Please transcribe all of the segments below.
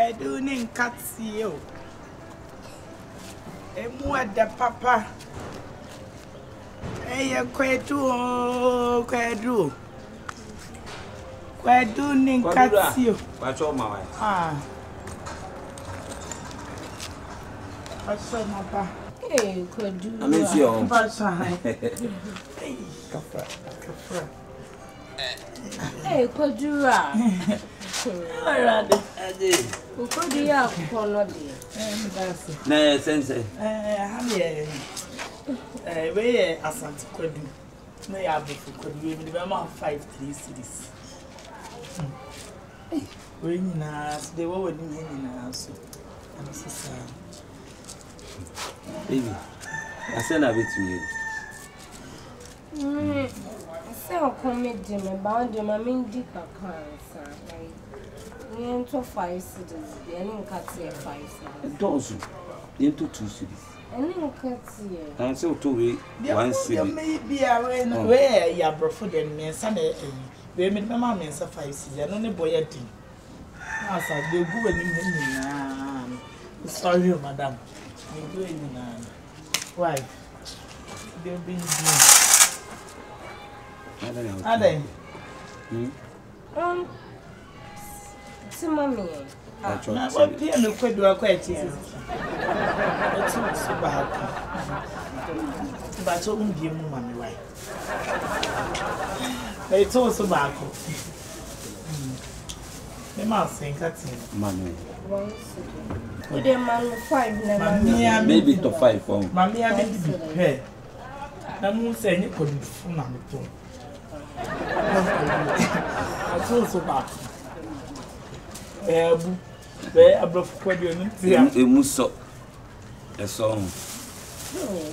Kwedu ni Katsio. Emu ada papa. Kwedu. Kwedu ni Katsio. Pacho mawa. Pacho mapa. Kwedu. Amezi yo. Pacho. Kafra. Kwadura. Alright. Kwedu ya kono de. Na sense. Hame we asante Kwedu. No ya be Kwedu we be ma 5 3 cities. We nyina de wo wani nyina so. Ana sisa. Baby. Asena betu you. Say o comedy me bound my mindi kakansa. Like into 5 cities. Then in Katia 5 cities. Dozu. Into 2 cities. And in Katia. And so to we 1 city. Maybe where ya brofo den me sa na we me mama me sa 5 cities. No ne boy adin. Asa de gu ani nyina. Sorry madam. Me gu ani na. Why? They be Ade. Si mami. Na what be me Kwedu akwa echi. Eti so ba. Ba so umbi mu mami why. Eti so ba ko. Me ma sen kati. Mami. We dey man 5 na mami. Maybe to 5 for. Mami a be be. Na mu se ni Kwedu fu na me to. So back. Where a bluff Kwedu A muso. A song.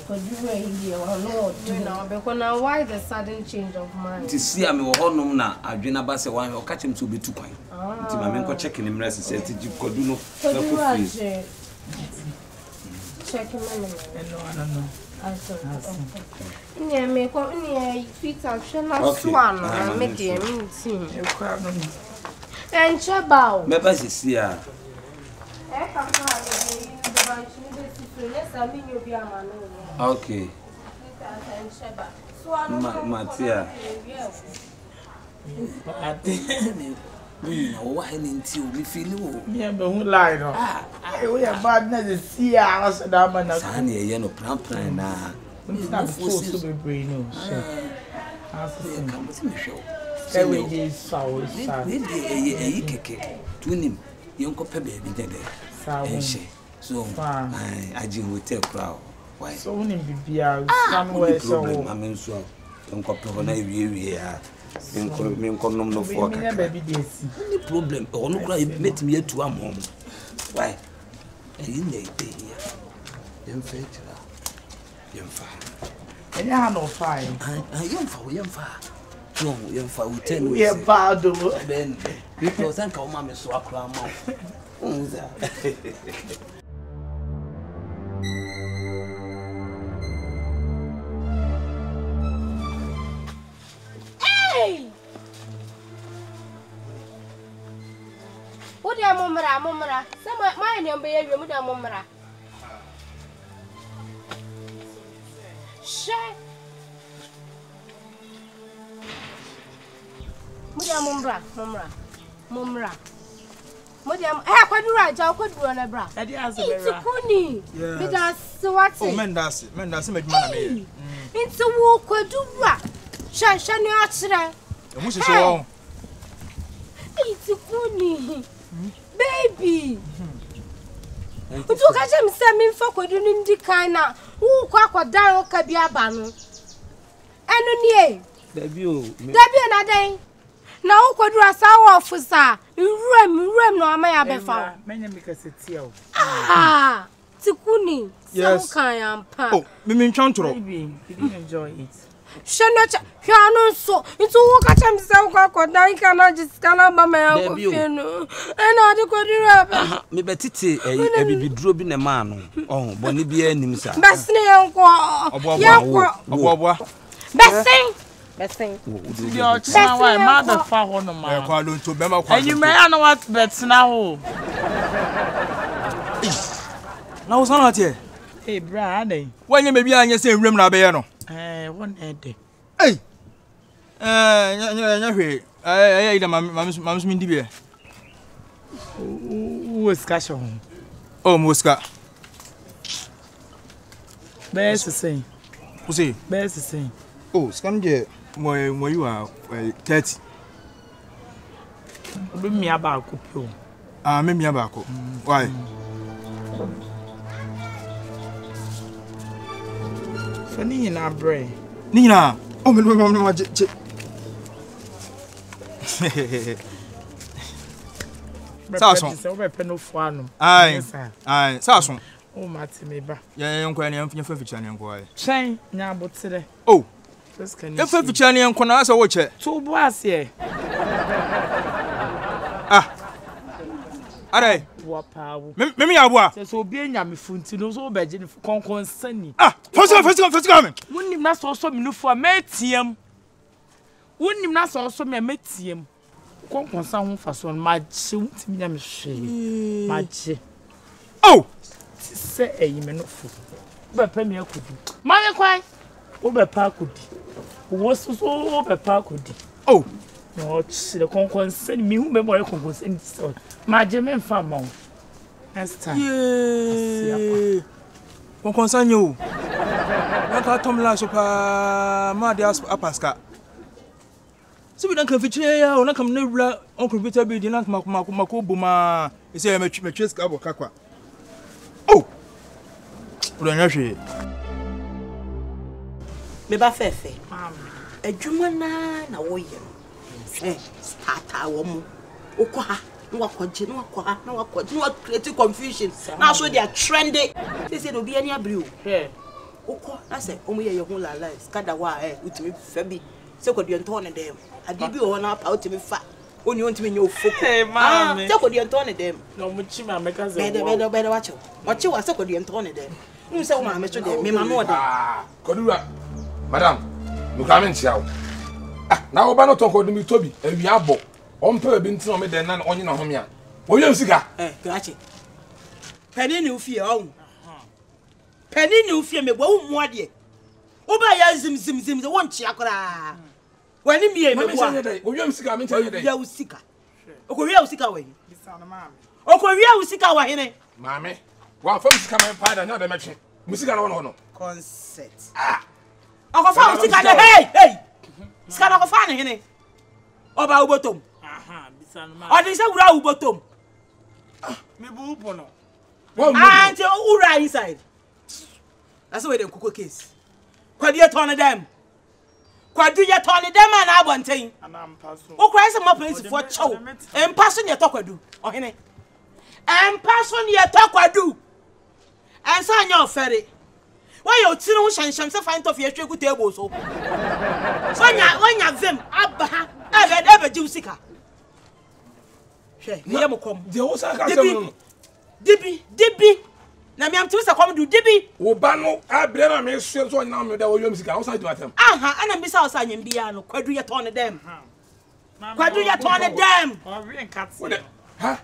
Kwedu here no do now because now why the sudden change of mind? To see am wo honum na adwena ba se wan o catch him to be 2 kwan. Nti ma me nko check him rest say ti Kwedu no. Check him no. Yeah, me ko ni fit action na swan na me dey me team. En chabao. Me ba sisi a. Papa dey the bank ni dey sister na me nyo bi amano. Okay. En chaba. Swan Matia. We why nti o me feel o. Me be hu lie no. We are bad na the see us da man na. Sa na ye no plan na. Na so be brain no. Aso come to me show. We dey sawo sa. We dey keke. Tunim. Yonko pe be bi dede. Sawo. So I hotel crowd. Why? So unim bibia somewhere so. Amen so. Yonko pe na wie a. Me nkom no for kaka. Me baby dey see. Any problem? Onu kura let me to am home. Why? You need to hear. Yemfetira. Yemfa. Enya ha no fine. Yemfa. No, yemfa we tell we are bad o. Ben. Because thank you mama so akra ma. Unza. Muda mumra. Sama my name be you muda mumra. She. Muda mumra. Muda Kwadura ja Kwadura na bra. E dey answer me bra. Kuni. Me da what? Oh men das me adwuma na me. Into wo Kwadura. Sha ni achire. E mu sese wo. It's Kuni. Baby. Utu ka je mi se mi fa Kwedu ni ndi kan na wo kwa kwadan o ka bi aba no. Enu ni e. Dabi na den. Na wo Kwedu asawo ofusa. Nrem no ama ya befa. Menya mi ka seti o. Tikuni. Yes. So kan ya mpa. Oh, me ntwontro. Baby, you didn't enjoy it. Shanacha, Hiano so. It's all catch him so Kodan cannot just cannot by my uncle. And I decode me betiti e bibi duro bi na ma no. Oh, boni bi anim sa. Besne yanko. Obwa. Besing. Your child, why mother for one of my. Kwa lo nto bema kwa. And you may know what bets now. Na wo sana tie. Hey bra, ade. Wanye me bia anya se nwrem na be ye no. Won ede. Hey. Nya hwe. Ida mam so mindi be. Wo ska Oh, Muska. Best say. Who say? Best say. Oh, scan je mo you are 30. Be mi abako pio. Me mi abako. Why? Fani na bre. Nina. Oh, me Sason. Se we pe no fo anu. Ai. Sason. O mati me ba. Ya nkwa ne amfa ficha ne nkwa ai. Chen nya botere. Oh. Ya fa ficha ne nkwa na asa wo che. To bo ase. Are. Wo pa wo. Me ya bo a. Se obi enya me funti no so be je ne konkon sani. Fasika me. Wonnim na so me no fo a metiem. Wonnim na so me metiem. Konkon san ho fa so ma che wuntimi nya me hwe. Ma che. Oh. Se eyi me no fo. Be pa me akudi. Ma me kwai. Wo be pa akudi. Wo so wo be pa akudi. Oh. No, the concern me who me boy concern so. Ma je me fa ma. Next time. Yeah. Concern you. Na ka tomla so pa ma dia apaska. So we don't can feature ya o na kam na wura on computer build na mako buma. E say me trace ka kakwa. Oh. Ura nya hwe. Me ba fefe. Adwuma na wo ye. Starter woman. Okwa no wakoje no wakwa no wakoje no create confusion. Now so they are trending. Say no be any abriu. Okwa na say omo ye ho la life. Skada wa utimi fa bi. Say ko de nton ne dem. Ade bi o na pa utimi fa. Oni ontimi nye ofoko. Hey man. Say ko de nton ne dem. No mu chi ma meka say. Bedo wacho. Wachi wa say ko de nton ne dem. You say o ma me so dem. Me ma no dem. Kodura. Madam, you come in here. Na oba no tonko dumi tobi ewi abo ompe bi ntin o me den na onye na home a wo yem sika grachi pani ni ufie o pani ni ufie me wo mu ade oba ya zim won chi akora wani mi me bo wo yem sika me ntia dey ya usika okowia usika we okowia usika wa hene mame wa fam sika me pada nya de metwe musika na wono concert okofa usika na hey Skana ko fa ne hene oba ubotom Bisanu ma. Odi se wura ubotom Me bu upo no. Auntie ura inside. That's why dem kuko case. Kwadu ye turn them. Kwadu ye turn them na abonten. Ana mpaso. O kwai se mo police for chow. Empaso ne tokwadu. Ohene. Empaso ne tokwadu. Ensa anya ofere. Why you tinu shanshan se find of your table table so. Wanya vem aba ebe jiusika. She me kom. De wo sa ka se Dibi. Na me am timi se kom du dibi. Wo ba no abre na me so so na me da wo yom sika wo sa do atem. Aha, ana mbisa wo sa nyem bia no kwadu ye turn them. Kwadu ye turn them. O we cat. Ha?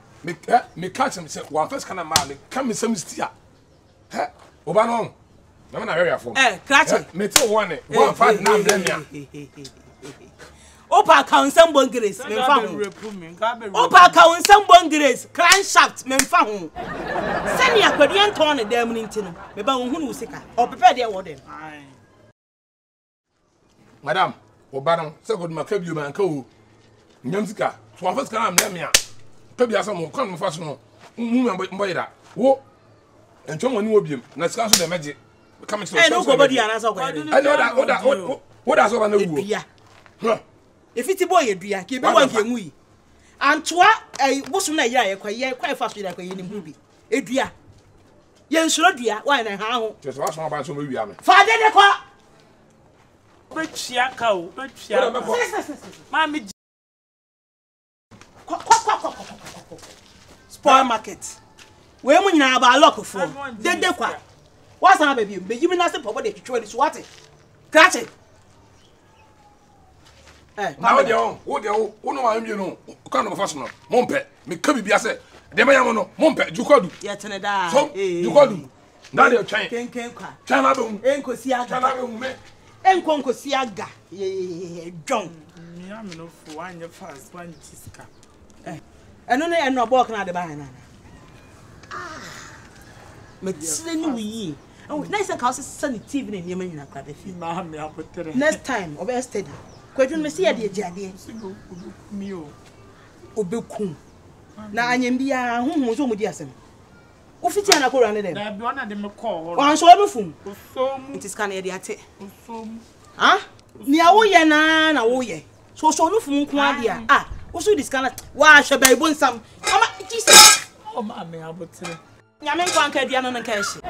Me catch him say one first kind of man come some stia. Ha? Wo ba no na na area for. Krache. Me tell one fight na blame. Opa council bongrace me fa ho. Opa council bongrace crankshaft me fa ho. Send ya kwadu ye turn them ni ntino. Me ba hu no sika. O prepare there wo dem. Madam, wo ba no say god makabiu man ka wo. Nyam sika. So one first kind of blame ya. Kabia so mo kon mo fa so no. Mu mbo yira. Wo entwo mo ni wo biem. Na sika so de meje. Come to no go body anasa ko. What that's over na wu. If it boy edua ke be wan ke nwi. Antoa bosom na yira ye kwa fa so yira kwa ye ni hu bi. Edua. Ye nsuro dua wan na ha ho. Just watch my ba so mo wi am. Fa de de kwa. Betia ka o, betia. Mami spoil market. We mu nyina ba lock for. De kwa. What's up baby? Be you na se popo de twitwa ni so what? Catch it. Now de on, wo no wa mbie no. Ka no fa so no. Mo mpe, me ka bibia se de ma yam no mo mpe jukodu ye tene da so jukodu na de twan ken kwa twan na be hu enkosi aga twan na be hu me enkonkosi aga John me am no for one year fast one chiska eno ne eno bok na de ba na me tsire ni wi oh nice ka se sunny TV na niam nyina kwa be fi ma me apotere next time obe steady kwadun me se ya de giade mi o obekum na anyem bia honhom so mudi asem wo fiti ana ko rane dem da bi ona de me call ho wan so no fum so it is kan e de ate so ha ni awo ye na wo ye so no fum nko ade a wo so diskana wa hwe bai bonsam ama Jesus o ma me apotere nyame nkwa nka dia no nka ehye